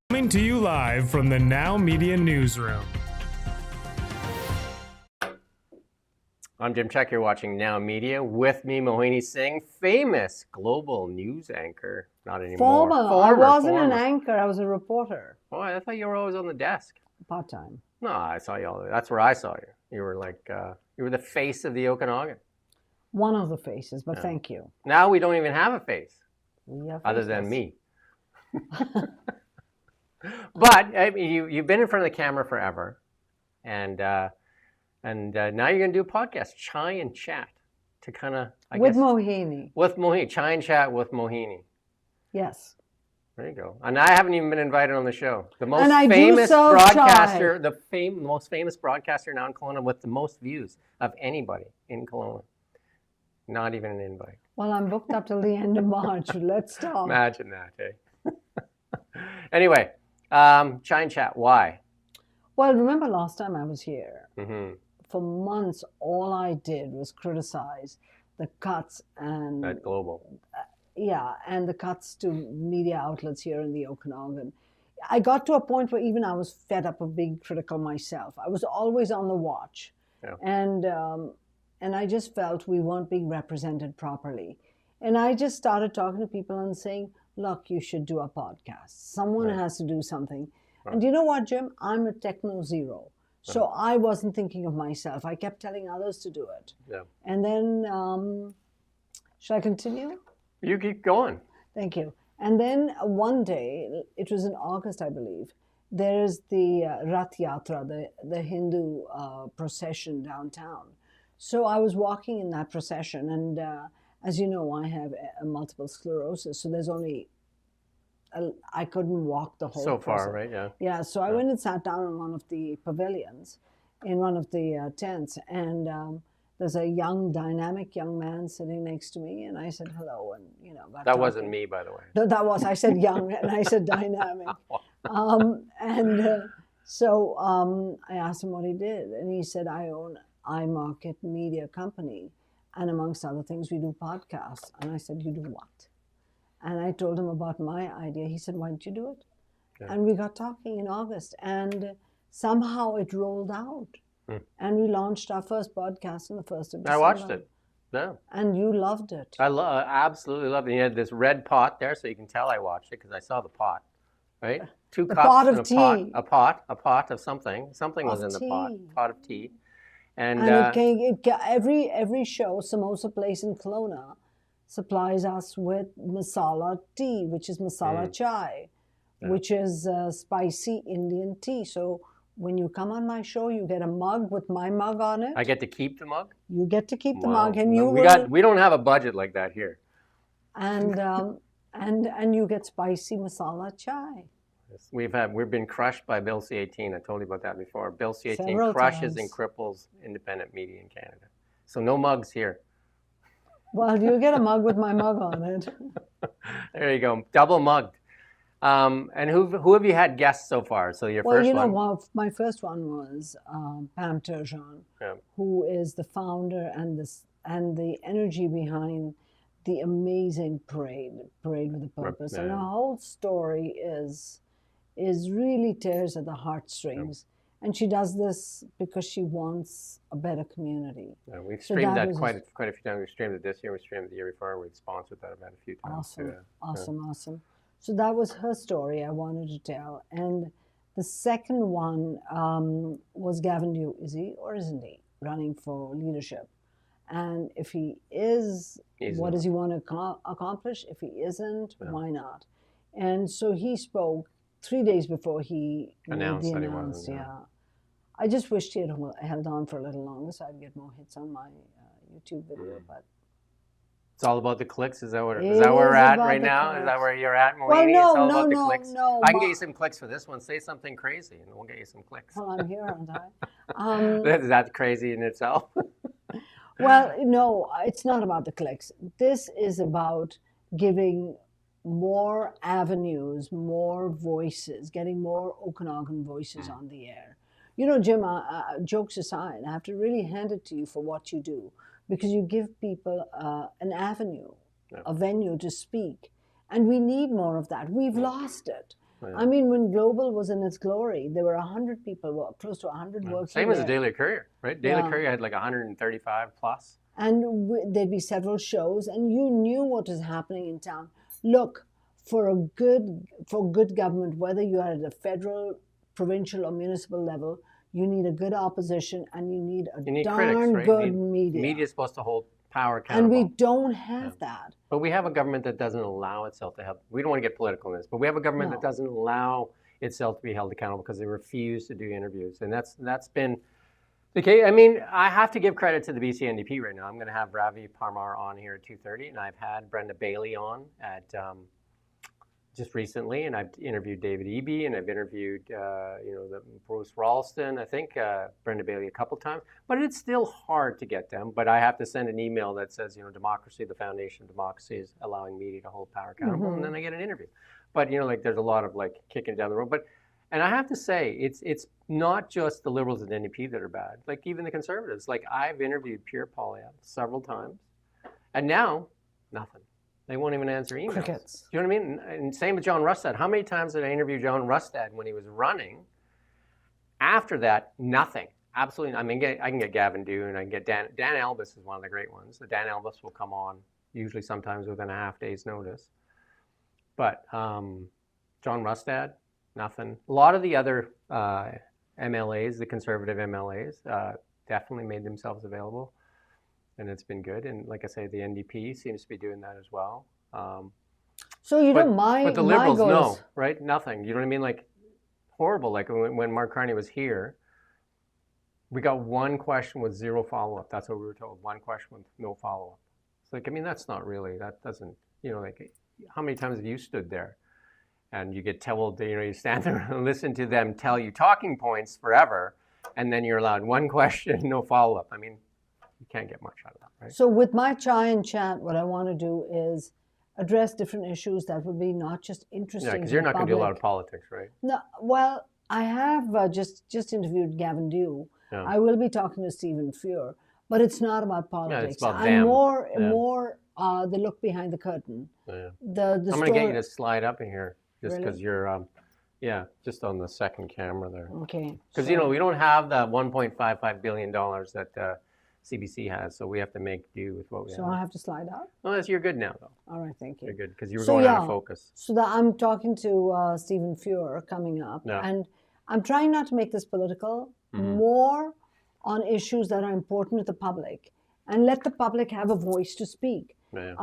Coming to you live from the Now Media Newsroom. I'm Jim Check. You're watching Now Media. With me, Mohini Singh, famous global news anchor. Not anymore. I wasn't an anchor. I was a reporter. Oh, I thought you were always on the desk. Part-time. No, I saw you all. That's where I saw you. You were like, you were the face of the Okanagan. One of the faces, but thank you. Now we don't even have a face. We have other than me. But I mean, you've been in front of the camera forever, and now you're going to do a podcast, Chai and Chat, to kind of with Mohini. With Mohini, Chai and Chat with Mohini. Yes. There you go. And I haven't even been invited on the show. The most most famous broadcaster now in Kelowna with the most views of anybody in Kelowna. Not even an invite. Well, I'm booked up till the end of March. Let's talk. Imagine that, eh? Anyway, Chai and Chat, why? Well, remember last time I was here? Mm-hmm. For months, all I did was criticize the cuts and... At Global. And the cuts to media outlets here in the Okanagan. I got to a point where even I was fed up of being critical myself. I was always on the watch. Yeah. And I just felt we weren't being represented properly. And I just started talking to people and saying, look, you should do a podcast. Someone has to do something. Right. And you know what, Jim? I'm a techno zero. So I wasn't thinking of myself. I kept telling others to do it. Yeah. And then, should I continue? You keep going. Thank you. And then one day, it was in August, I believe, there is the Rath Yatra, the Hindu procession downtown. So I was walking in that procession, and as you know, I have multiple sclerosis, so there's only, I couldn't walk the whole So far, right? Yeah. Yeah, so I went and sat down in one of the pavilions, in one of the tents, and there's a young, dynamic young man sitting next to me, and I said hello, and got that talking. wasn't me, by the way. That was. I said young, and I said dynamic, so I asked him what he did, and he said, I own iMarket Media Company, and amongst other things, we do podcasts. And I said, you do what? And I told him about my idea. He said, why don't you do it? Yeah. And we got talking in August, and somehow it rolled out. And we launched our first podcast on the 1st of December. I watched it. Yeah. And you loved it. I absolutely loved it. You had this red pot there, so you can tell I watched it because I saw the pot, right? Two cups pot of and tea. A pot of something. Something was in the pot of tea. And every show, Samosa Place in Kelowna, supplies us with masala tea, which is masala chai, which is spicy Indian tea. So when you come on my show, you get a mug with my mug on it. I get to keep the mug? You get to keep the mug, and we don't have a budget like that here. And and you get spicy masala chai. We've been crushed by Bill C-18. I told you about that before. Bill C-18 crushes and cripples independent media in Canada. So no mugs here. Well, you get a mug with my mug on it. There you go, double mugged. And who have you had guests so far? So your first one? Well, my first one was Pam Turgeon, who is the founder and the energy behind the amazing Parade with a Purpose. And her whole story is really tears at the heartstrings. And she does this because she wants a better community. Yeah, we've streamed that quite a few times. We streamed it this year. We streamed it the year before. We've sponsored that about a few times. Awesome. So that was her story I wanted to tell. And the second one was Gavin Dew. Is he or isn't he running for leadership? And if he is, what does he want to accomplish? If he isn't, why not? And so he spoke 3 days before he announced made the announcement. I just wished he had held on for a little longer so I'd get more hits on my YouTube video. But it's all about the clicks. Is that where we're at right now? Is that where you're at, Mohini? Well, it's all about the clicks. No. I can get you some clicks for this one. Say something crazy, and we'll get you some clicks. Well, I'm here, aren't I? Is that crazy in itself? Well, no, it's not about the clicks. This is about giving more avenues, more voices, getting more Okanagan voices on the air. Jim, jokes aside, I have to really hand it to you for what you do, because you give people an avenue, a venue to speak. And we need more of that. We've lost it. Yeah. I mean, when Global was in its glory, there were 100 people, close to 100 working Same as there. the Daily Courier, right? Daily Yeah. Courier had like 135 plus. And there'd be several shows, and you knew what was happening in town. Look, for good government, whether you are at the federal, provincial, or municipal level, you need a good opposition, and you need critics, darn right? good media. Media is supposed to hold power And accountable. we don't have that. But we have a government that doesn't allow itself to help. We don't want to get political in this, but we have a government that doesn't allow itself to be held accountable because they refuse to do interviews, and that's been the case. I mean, I have to give credit to the BC NDP right now. I'm going to have Ravi Parmar on here at 2:30, and I've had Brenda Bailey on at just recently, and I've interviewed David Eby, and I've interviewed the Bruce Ralston, I think Brenda Bailey a couple times, but it's still hard to get them. But I have to send an email that says, democracy, the foundation of democracy is allowing media to hold power accountable, and then I get an interview. But there's a lot of kicking down the road. And I have to say, it's not just the Liberals and NDP that are bad. Like even the Conservatives. Like I've interviewed Pierre Poilievre several times, and now nothing. They won't even answer emails. Crickets. Do you know what I mean? And same with John Rustad. How many times did I interview John Rustad when he was running? After that, nothing. Absolutely. I mean, I can get Gavin Dune. I can get Dan Elvis is one of the great ones. The Dan Elvis will come on usually sometimes within a half day's notice. But John Rustad, nothing. A lot of the other MLAs, the Conservative MLAs, definitely made themselves available. And it's been good. And like I say, the NDP seems to be doing that as well. So but the Liberals, no, right? Nothing. You know what I mean? Like horrible. Like when Mark Carney was here, we got one question with zero follow-up. That's what we were told. One question with no follow-up. It's like, I mean, that's not really, that doesn't, how many times have you stood there and you get told, you stand there and listen to them tell you talking points forever, and then you're allowed one question, no follow-up. I mean, you can't get much out of that, right? So with my Chai and Chat, what I want to do is address different issues that would be not just interesting. Yeah, because you're not going to do a lot of politics, right? No, well, I have just interviewed Gavin Dew. Yeah. I will be talking to Stephen Fuhr, but it's not about politics. Yeah, it's about I'm more the look behind the curtain. Yeah. I'm going to get you to slide up in here just because really? you're just on the second camera there. Okay. Because we don't have the $1.55 billion that CBC has, so we have to make do with what we have. So I have to slide up? Well, you're good now, though. All right, thank you. You're good, because you were going out of focus. So I'm talking to Stephen Fuhr coming up, and I'm trying not to make this political, more on issues that are important to the public, and let the public have a voice to speak. Yeah.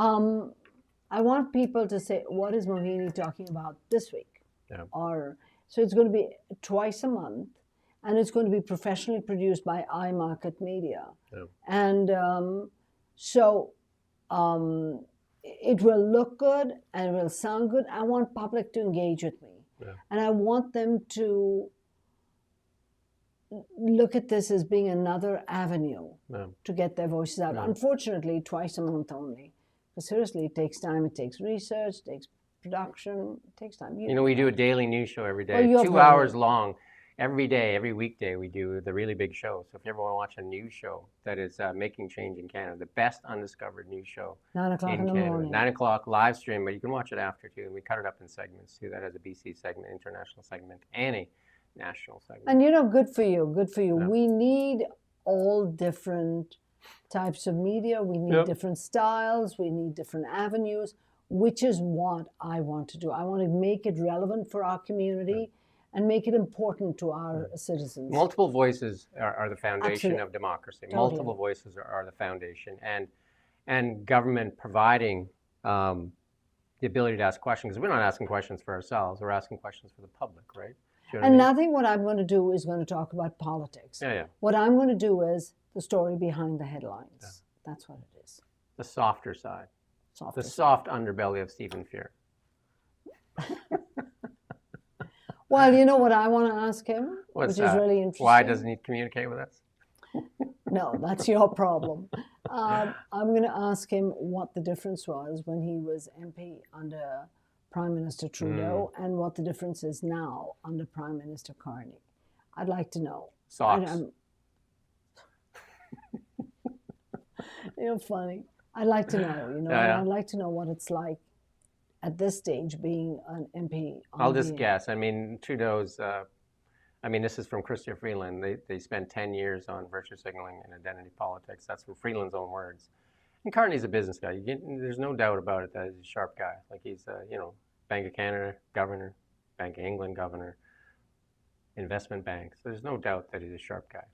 I want people to say, what is Mohini talking about this week? Yeah. So it's going to be twice a month, and it's going to be professionally produced by iMarket Media. Yeah. And it will look good and it will sound good. I want public to engage with me. Yeah. And I want them to look at this as being another avenue to get their voices out. Yeah. Unfortunately, twice a month only. But seriously, it takes time. It takes research, it takes production, it takes time. We do a daily news show every day, 2 hours long. Every day, every weekday, we do the really big show. So if you ever want to watch a news show that is making change in Canada, the best undiscovered news show 9 o'clock in the morning. 9 o'clock, live stream, but you can watch it after too. And we cut it up in segments too. That has a BC segment, international segment, and a national segment. And good for you, good for you. Yeah. We need all different types of media. We need different styles. We need different avenues, which is what I want to do. I want to make it relevant for our community. And make it important to our citizens. Multiple voices are the foundation Absolutely. of democracy. Totally. Multiple voices are the foundation, and government providing the ability to ask questions, because we're not asking questions for ourselves, we're asking questions for the public, right? You know and what I mean? nothing what I'm going to do is going to talk about politics. Yeah. What I'm going to do is the story behind the headlines. Yeah. That's what it is. The softer side. Soft underbelly of Stephen Fuhr. Well, you know what I want to ask him, which is really interesting. Why doesn't he communicate with us? No, that's your problem. I'm going to ask him what the difference was when he was MP under Prime Minister Trudeau and what the difference is now under Prime Minister Carney. I'd like to know. Socks. You're funny. I'd like to know, I'd like to know what it's like at this stage being an MP? I'll just guess. I mean, Trudeau's. This is from Chrystia Freeland. They spent 10 years on virtue signaling and identity politics. That's from Freeland's own words. And Carney's a business guy. There's no doubt about it that he's a sharp guy. Like he's, Bank of Canada governor, Bank of England governor, investment banks. There's no doubt that he's a sharp guy.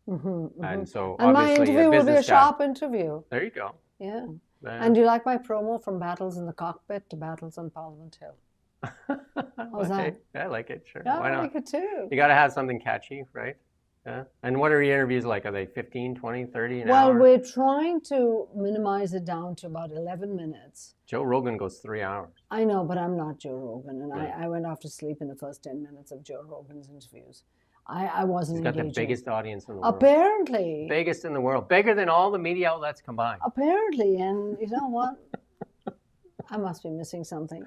And so and my obviously interview a will be a business guy. sharp interview. There you go. Yeah. And do you like my promo from Battles in the Cockpit to Battles on Parliament Hill? How's that? Yeah, I like it. Sure. Yeah, Why I not? like it too. You got to have something catchy, right? Yeah. And what are your interviews like? Are they 15, 20, 30 an Well, hour? we're trying to minimize it down to about 11 minutes. Joe Rogan goes 3 hours. I know, but I'm not Joe Rogan. And Right. I went off to sleep in the first 10 minutes of Joe Rogan's interviews. I wasn't He's got engaging. the biggest audience in the world. Apparently. Biggest in the world. Bigger than all the media outlets combined. Apparently. And you know what? I must be missing something.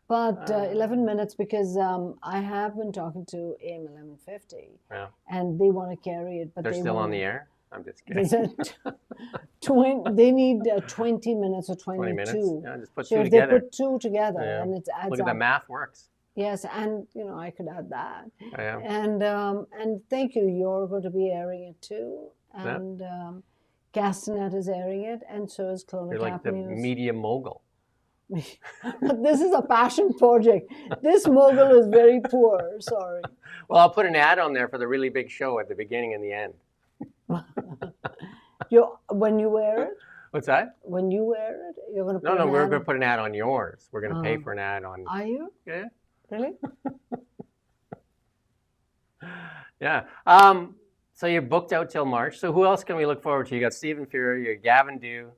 But 11 minutes because I have been talking to AM 1150. Yeah. And they want to carry it. But They're they still on won't. the air? I'm just kidding. They need 20 minutes or 22. 20 minutes? Yeah, just put So two if together. they put two together, Yeah. and it adds Look at up. the math works. Yes, and I could add that. Yeah. And thank you. You're going to be airing it too, Yeah. and Castanet is airing it, and so is Kelowna You're like Cap the News. media mogul. But this is a passion project. This mogul is very poor. Sorry. Well, I'll put an ad on there for the really big show at the beginning and the end. When you wear it, What's that? when you wear it, you're going to put No, an we're ad going to put an ad on yours. We're going to pay Oh. for an ad on. Are you Yeah. really? Yeah. So you're booked out till March. So who else can we look forward to? You got Stephen Fury, you got Gavin Dew.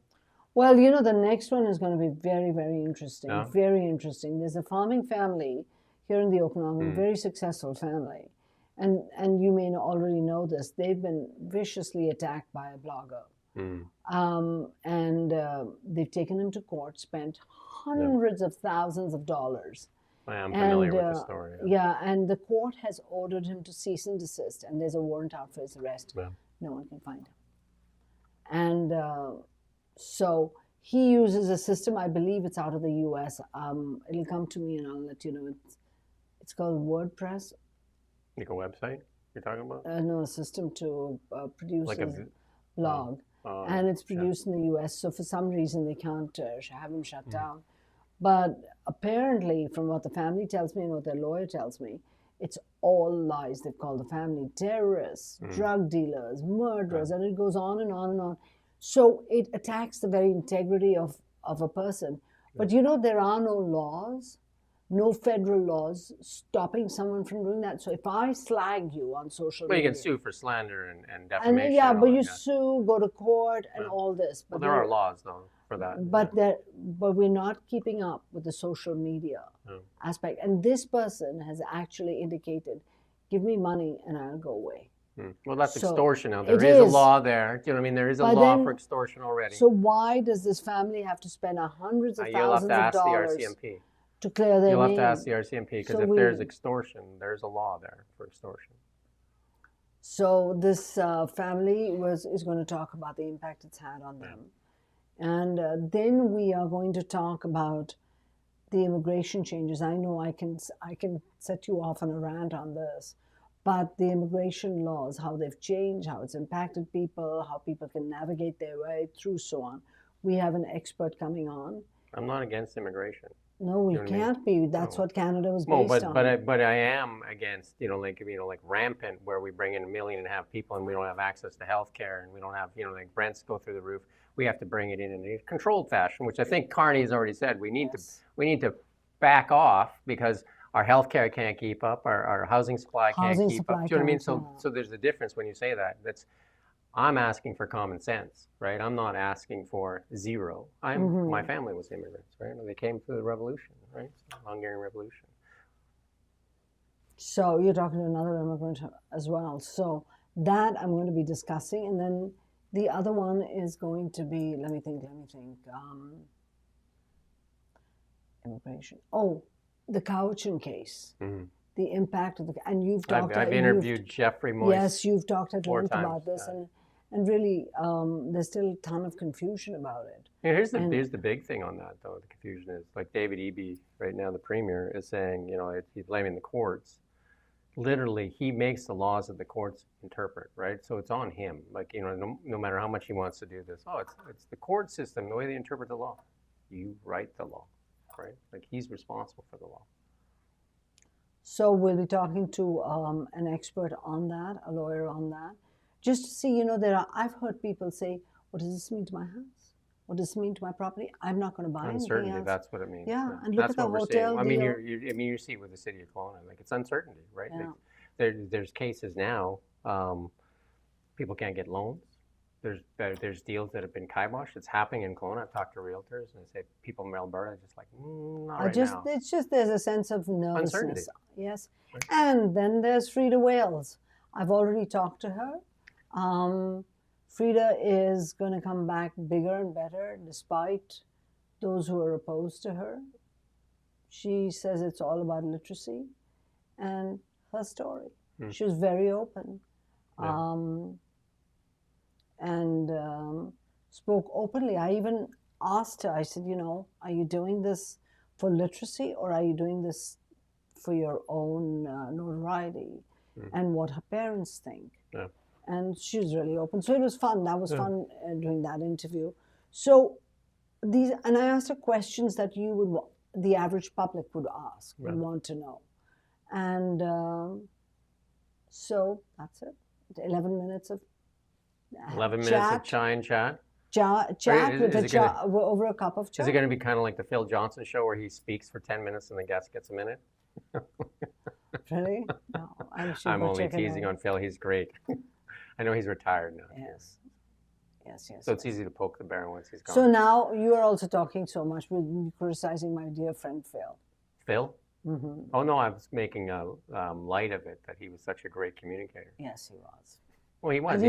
Well, the next one is going to be very, very interesting. Yeah. Very interesting. There's a farming family here in the Okanagan, very successful family. And you may already know this. They've been viciously attacked by a blogger. They've taken him to court, spent hundreds of thousands of dollars. I'm familiar with the story. Yeah, and the court has ordered him to cease and desist, and there's a warrant out for his arrest. Yeah. No one can find him. And so he uses a system, I believe it's out of the US. It'll come to me and I'll let you know. It's called WordPress. Like a website you're talking about? No, a system to produce Like a blog. And it's produced in the US, so for some reason they can't have him shut down. But apparently, from what the family tells me and what their lawyer tells me, it's all lies. They've called the family terrorists, drug dealers, murderers, and it goes on and on and on. So it attacks the very integrity of a person. But there are no laws, no federal laws stopping someone from doing that. So if I slag you on social Well, you media, can sue for slander and defamation. and yeah, and all but you that. sue, go to court, and all this. Well, But there are laws though for that. But we're not keeping up with the social media aspect. And this person has actually indicated, give me money and I'll go away. Well, that's So extortion now. it There is a is. law there. Do you know what I mean? There is a But law then- for extortion already. So why does this family have to spend hundreds of You'll have thousands to of ask the dollars RCMP. to clear their You'll have name? to ask the RCMP because So if we- there's extortion, there's a law there for extortion. So this family is going to talk about the impact it's had on them. And then we are going to talk about the immigration changes. I know I can set you off on a rant on this, but the immigration laws, how they've changed, how it's impacted people, how people can navigate their way through, so on. We have an expert coming on. I'm not against immigration. No, you know what I mean? can't be. That's what Canada was No, based on. but I am against like rampant where we bring in 1.5 million people and we don't have access to health care and we don't have like rents go through the roof. We have to bring it in a controlled fashion, which I think Carney has already said we need to back off because our health care can't keep up, our housing supply can't Housing keep supply up. Do you know what I mean? can't, So there's a difference when you say that. I'm asking for common sense, right? I'm not asking for zero. My family was immigrants, right? They came through the revolution, right? Hungarian Revolution. So you're talking to another immigrant as well. So that I'm going to be discussing. And then the other one is going to be, let me think. Immigration. Oh, the Cowichan case. The impact of and you've talked. I've interviewed Jeffrey Moyes. Yes, you've talked at 4 length times, about this, And really, there's still a ton of confusion about it. Yeah, here's the big thing on that, though. The confusion is, like, David Eby right now, the premier, is saying, he's blaming the courts. Literally, he makes the laws that the courts interpret, right? So it's on him. Like, no matter how much he wants to do this, it's the court system, the way they interpret the law. You write the law, right? Like, he's responsible for the law. So we'll be talking to an expert on that, a lawyer on that, just to see, I've heard people say, what does this mean to my house? What does this mean to my property? I'm not going to buy anything else. That's what it means. Yeah, and look that's at the what hotel we're seeing. deal. You see it with the city of Kelowna. Like, it's uncertainty, right? Yeah. Like, there's cases now. People can't get loans. There's deals that have been kiboshed. It's happening in Kelowna. I've talked to realtors, and I say people in Alberta are just like, not right now. It's just there's a sense of nervousness. Uncertainty. Yes. Right. And then there's Frida Wales. I've already talked to her. Frida is going to come back bigger and better despite those who are opposed to her. She says it's all about literacy and her story. She was very open. Yeah. And spoke openly. I even asked her, I said, are you doing this for literacy or are you doing this for your own notoriety and what her parents think? Yeah. And she was really open. So it was fun. That was fun doing that interview. So and I asked her questions that the average public would ask, would want to know. And so that's it. 11 minutes of 11 minutes of chai and chat. Chat over a cup of chai. Is it going to be kind of like the Phil Johnson show where he speaks for 10 minutes and the guest gets a minute? Really? No, I'm only teasing on Phil. He's great. I know he's retired now. Yes. So it's easy to poke the bear once he's gone. So now you are also talking so much with criticizing my dear friend Phil. Phil? Mm-hmm. Oh no, I was making light of it that he was such a great communicator. Yes, he was. Well, he was.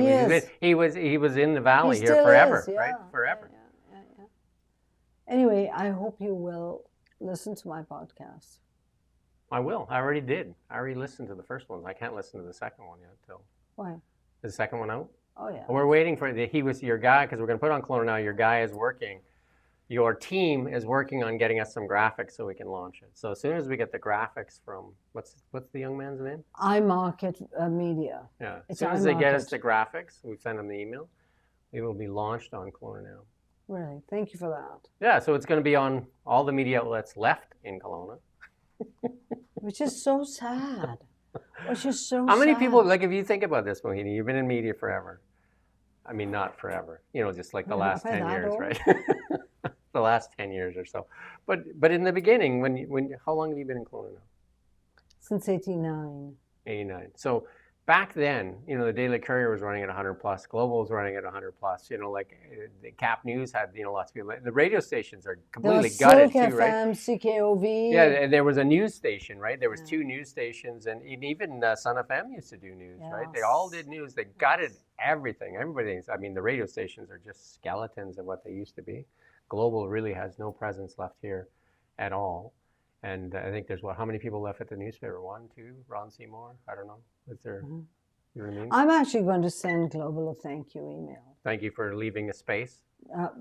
He was in the valley he here forever, is, right? Forever. Yeah. Anyway, I hope you will listen to my podcast. I will. I already did. I already listened to the first one. I can't listen to the second one yet. Why? Is the second one out? Oh yeah. We're waiting for he was your guy because we're going to put on Kelowna Now. Your guy is working. Your team is working on getting us some graphics so we can launch it. So as soon as we get the graphics from what's the young man's name? iMarket Media. Yeah. As soon as they get us the graphics, we send them the email. It will be launched on Kelowna Now. Really? Thank you for that. Yeah. So it's going to be on all the media outlets left in Kelowna. Which is so sad. Which is so How many sad. people, like, if you think about this, Mohini, you've been in media forever. I mean, not forever. Just like the last 10 years, right? The last 10 years or so. But in the beginning, how long have you been in Kelowna now? Since 89. 89. So back then, the Daily Courier was running at 100 plus. Global was running at 100 plus. The Cap News had, lots of people. The radio stations are completely gutted too, right? FM, CKOV. Yeah, and there was a news station, right? There was 2 news stations, and even Sun FM used to do news, right? They all did news. They gutted everything. The radio stations are just skeletons of what they used to be. Global really has no presence left here at all. And I think there's how many people left at the newspaper? 1, 2, Ron Seymour? I don't know. Is there, you know what I mean? I'm actually going to send Global a thank you email. Thank you for leaving a space.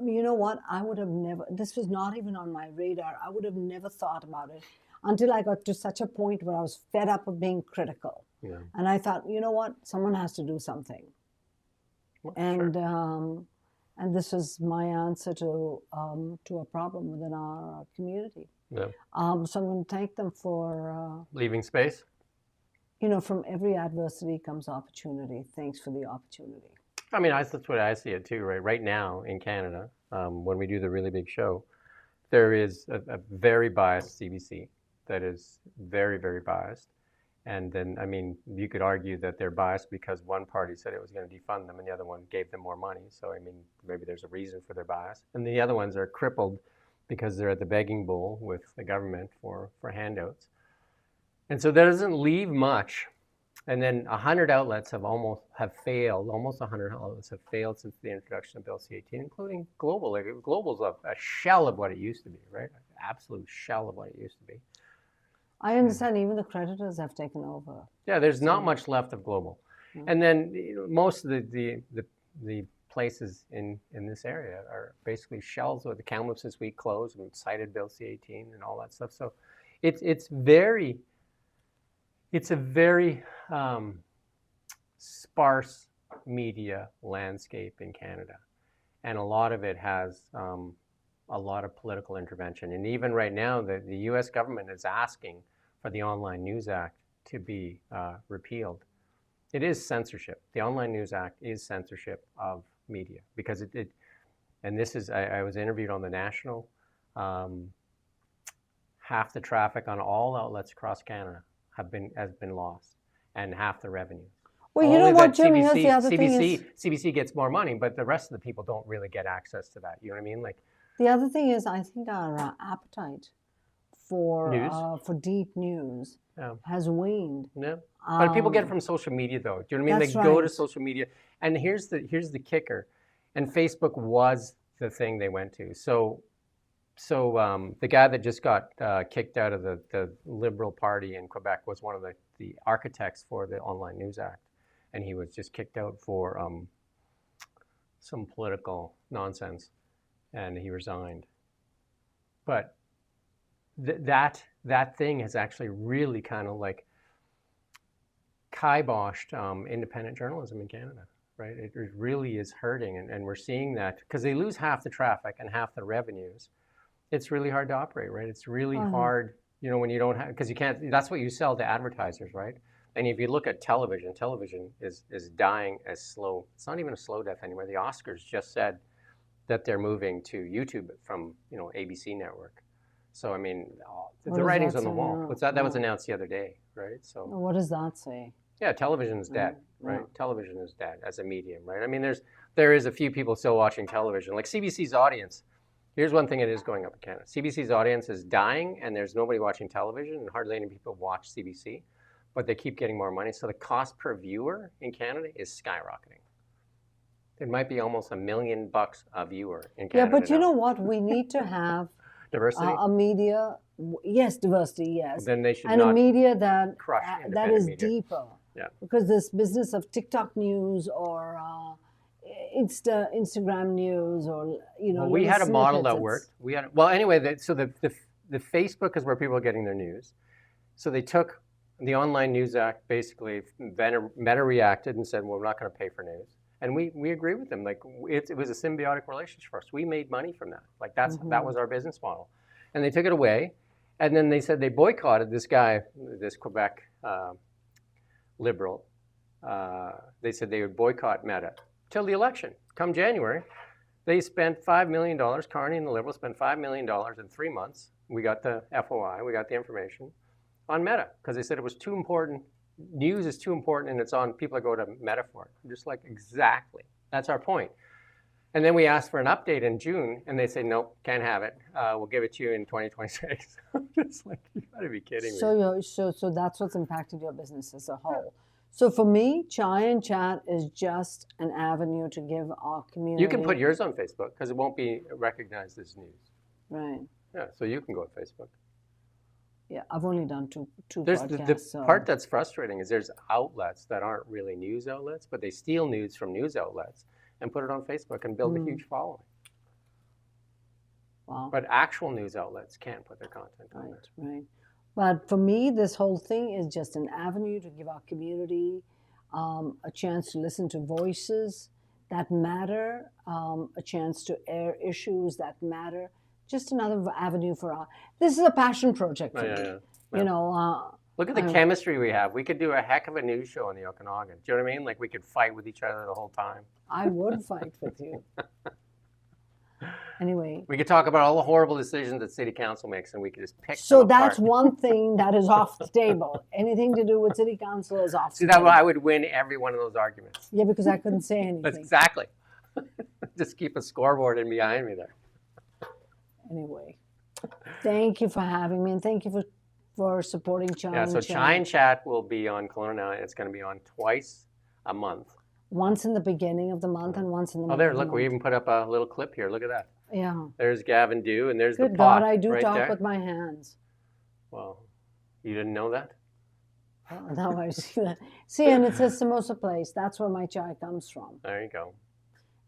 You know what? I would have never, this was not even on my radar. I would have never thought about it until I got to such a point where I was fed up of being critical. Yeah. And I thought, you know what? Someone has to do something. Well, and sure. And this was my answer to a problem within our community. Yeah. So I'm going to thank them for leaving space. From every adversity comes opportunity. Thanks for the opportunity. That's the way I see it too, right? Right now in Canada, when we do the really big show, there is a very biased CBC that is very, very biased. And then, you could argue that they're biased because one party said it was going to defund them and the other one gave them more money. So, maybe there's a reason for their bias. And the other ones are crippled because they're at the begging bowl with the government for handouts. And so that doesn't leave much. And then 100 outlets have failed. Almost 100 outlets have failed since the introduction of Bill C-18, including Global. Global's a shell of what it used to be, right? An absolute shell of what it used to be. I understand even the creditors have taken over. Yeah, there's not much left of Global. And then most of the places in this area are basically shells with the Kamloops this week closed and cited Bill C-18 and all that stuff. So it's a very sparse media landscape in Canada, and a lot of it has a lot of political intervention. And even right now, the U.S. government is asking for the Online News Act to be repealed. It is censorship. The Online News Act is censorship of media because it and this is, I was interviewed on The National. Half the traffic on all outlets across Canada has been lost, and half the revenue. Well, you know what, Jim, here's the other thing is... CBC gets more money, but the rest of the people don't really get access to that. You know what I mean? Like, the other thing is, I think our appetite for deep news has waned. Yeah, but people get it from social media, though. Do you know what I mean? They go to social media, and here's the kicker. And Facebook was the thing they went to. So the guy that just got kicked out of the Liberal Party in Quebec was one of the architects for the Online News Act, and he was just kicked out for some political nonsense, and he resigned. But that thing has actually really kind of like kiboshed independent journalism in Canada, right? It really is hurting, and we're seeing that because they lose half the traffic and half the revenues. It's really hard to operate, right? It's really hard, you know, when you don't have, because you can't, that's what you sell to advertisers, right? And if you look at television is dying as slow. It's not even a slow death anymore. The Oscars just said that they're moving to YouTube from, you know, ABC network. So, I mean, the writing's on the wall. That was announced the other day, right? So what does that say? Yeah, television is dead, right? Television is dead as a medium, right? I mean, there is a few people still watching television. Like CBC's audience, here's one thing that is going up in Canada. CBC's audience is dying, and there's nobody watching television, and hardly any people watch CBC, but they keep getting more money. So the cost per viewer in Canada is skyrocketing. It might be almost $1 million a viewer in Canada. Yeah, but you know what? We need to have diversity. A media, yes, diversity, yes. Then they should and not a media that is media. deeper. Yeah. Because this business of TikTok news or Instagram news, or you know, we had a model that worked. Anyway. So the Facebook is where people are getting their news. So they took the Online News Act. Basically, Meta reacted and said, "Well, we're not going to pay for news." And we agree with them. Like it was a symbiotic relationship for us. We made money from that. Like that was our business model. And they took it away, and then they said they boycotted this guy, this Quebec Liberal. They said they would boycott Meta till the election. Come January, they spent $5 million. Carney and the Liberals spent $5 million in 3 months. We got the FOI, we got the information on Meta because they said it was too important. News is too important, and it's on people that go to Meta for it. I'm just like, exactly. That's our point. And then we asked for an update in June, and they say, nope, can't have it. We'll give it to you in 2026. I'm just like, you gotta be kidding me. So that's what's impacted your business as a whole. So for me, Chai and Chat is just an avenue to give our community. You can put yours on Facebook because it won't be recognized as news. Right. Yeah, so you can go to Facebook. Yeah, I've only done two there's podcasts. The part that's frustrating is there's outlets that aren't really news outlets, but they steal news from news outlets and put it on Facebook and build a huge following. Wow. But actual news outlets can't put their content on there. Right. But for me, this whole thing is just an avenue to give our community a chance to listen to voices that matter, a chance to air issues that matter. Just another avenue for our. This is a passion project for me. Yeah. You know. Look at the chemistry we have. We could do a heck of a news show on the Okanagan. Do you know what I mean? Like we could fight with each other the whole time. I would fight with you. Anyway. We could talk about all the horrible decisions that City Council makes, and we could just pick. So that's one thing that is off the table. Anything to do with City Council is off the table. See, that I would win every one of those arguments. Yeah, because I couldn't say anything. That's exactly. Just keep a scoreboard in behind me there. Anyway, thank you for having me, and thank you for supporting Chai and Chat. Yeah, so Chai and Chat will be on Kelowna Now, and it's going to be on twice a month. Once in the beginning of the month and once in the middle of the month. Oh, there, look, we even put up a little clip here. Look at that. Yeah. There's Gavin Dew, and there's Good the pot. God, I do right talk there. with my hands. Well, you didn't know that? Now I see that. See, and it says Samosa Place. That's where my chai comes from. There you go.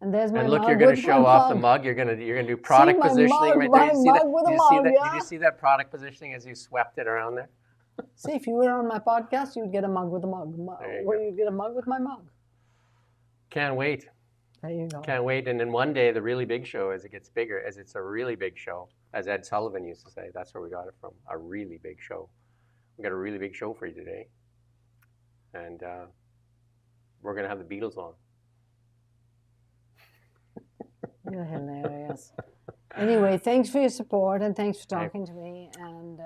And there's my And look, mug you're going to with show my off the mug. mug. You're going to do product my positioning mug, right my there. You see that? mug with a Did you see mug, that? yeah. Did you see that product positioning as you swept it around there? See, if you were on my podcast, you'd get a mug with a mug. There you Or go. you'd get a mug with my mug. Can't wait. There you go. Can't wait. And then one day, the really big show, as it gets bigger, as it's a really big show, as Ed Sullivan used to say, that's where we got it from, a really big show. We got a really big show for you today. And we're going to have the Beatles on. You're hilarious. Anyway, thanks for your support and thanks for talking to me. And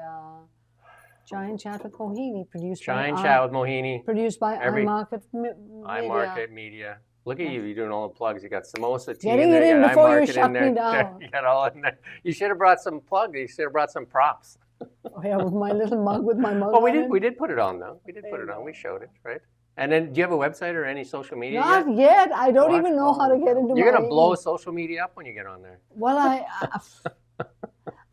Giant Chat with Mohini, produced Giant by Chat with Mohini, produced by iMarket Media. iMarket Media. Look at you, you're doing all the plugs. You got Samosa Tea Getting in there, it in you got before you iMarket shut in there. me down. You got all in there. You should have brought some plugs. You should have brought some props. Oh, yeah, with my little mug with my mug. Well, we on did. it. We did put it on though. We did There put you it on. go. We showed it, right? And then, do you have a website or any social media Not yet? yet. I don't What? even know how to get into You're my gonna blow social media up when you get on there. Well,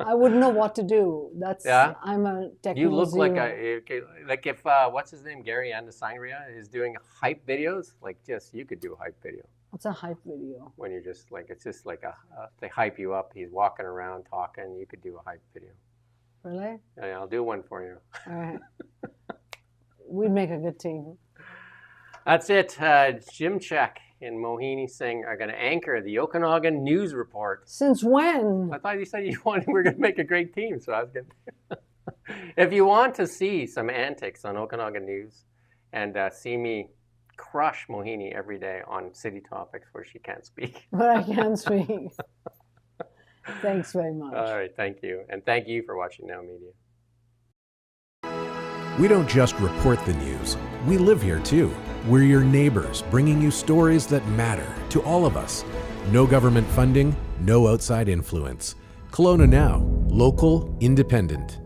I wouldn't know what to do. That's Yeah? I'm a technical You look like zero. like if what's his name, Gary Andesangria is doing hype videos. Like, just you could do a hype video What's a hype video? when you're just like it's just like they hype you up. He's walking around talking. You could do a hype video. Really? Yeah, I'll do one for you. All right. We'd make a good team. That's it. Jim Check and Mohini Singh are going to anchor the Okanagan News Report. Since when? I thought you said we were going to make a great team, so I was going to. If you want to see some antics on Okanagan News and see me crush Mohini every day on city topics where she can't speak. But I can't speak. Thanks very much. All right, thank you. And thank you for watching Now Media. We don't just report the news, we live here too. We're your neighbors, bringing you stories that matter to all of us. No government funding, no outside influence. Kelowna Now, local, independent.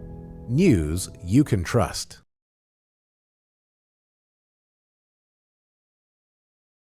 News you can trust.